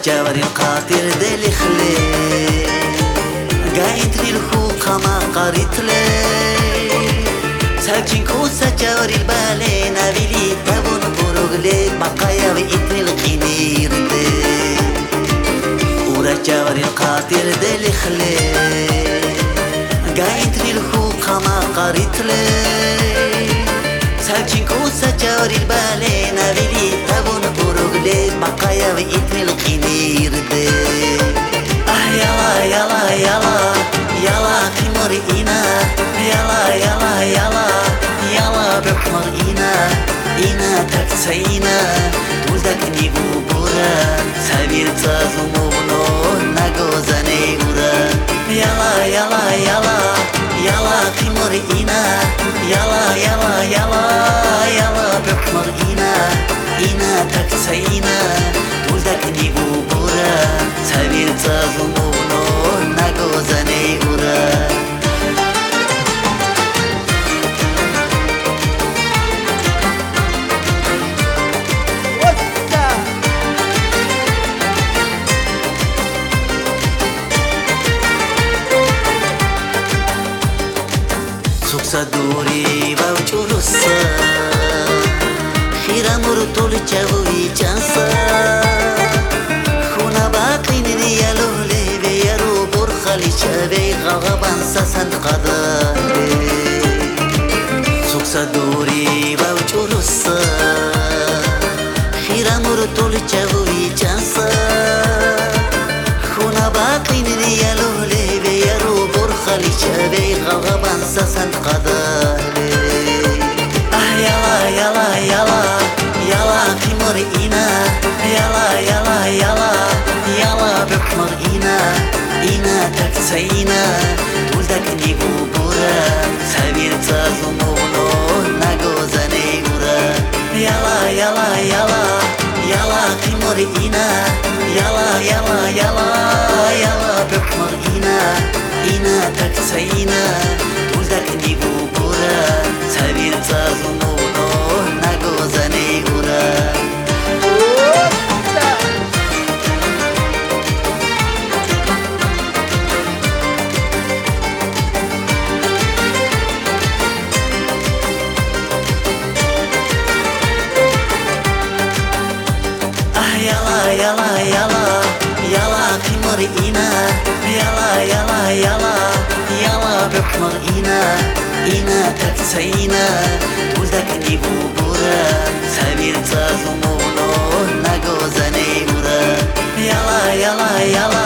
جواري القاطر دلي خلي قايت لي الخوق ما قريت لي ساكين كوسا جواري البالي نابلي تابون بروغلي بقايا وإتني القنير لي ورا جواري القاطر دلي خلي قايت لي الخوق ما قريت لي ساكين كوسا جواري البالي نابلي تابون بروغلي بقايا وإتني القنير لي يلا يلا يلا يلا خمر إنا يلا يلا يلا يلا بحمر إنا تكسينا ولدك نيبو بورا سابير تازو مغنو ناقوزاني ورا يلا يلا يلا يلا خمر إنا يلا يلا يلا يلا بحمر إنا تكسينا ولدك نيبو بورا سابير تازو مغنو ناقوزاني ورا سوكسا دوري باوچولوسا خيرا مرطول چاوي چانسا خونا باقي نيالو لي بيرو برخلي شابي غغبان ساسند قدالي سوكسا دوري باوچولوسا خيرا مرطول چاوي چانسا خونا باقي نيالو لي بيرو برخلي شابي غغبان ساسند قدالي يلا يلا يلا يلا خمر إنا يلا يلا يلا يلا بحمر إنا تكسينا ولدك نيبو بورا سابير تازو مغنو ناقوزاني ورا يلا يلا يلا يلا خمر إنا يلا يلا يلا يلا بحمر إنا تكسينا ولدك نيبو بورا سابير تازو مغنو ناقوزاني ورا يلا يلا يلا يلا خمر إنا يلا يلا يلا يلا بحمر إنا تكسينا ولدك نيبو بورا سابير تازو مغنو ناقوزاني ورا يلا يلا يلا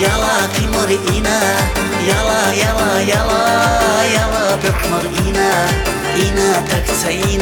يلا خمر إنا يلا يلا يلا يلا بحمر إنا تكسينا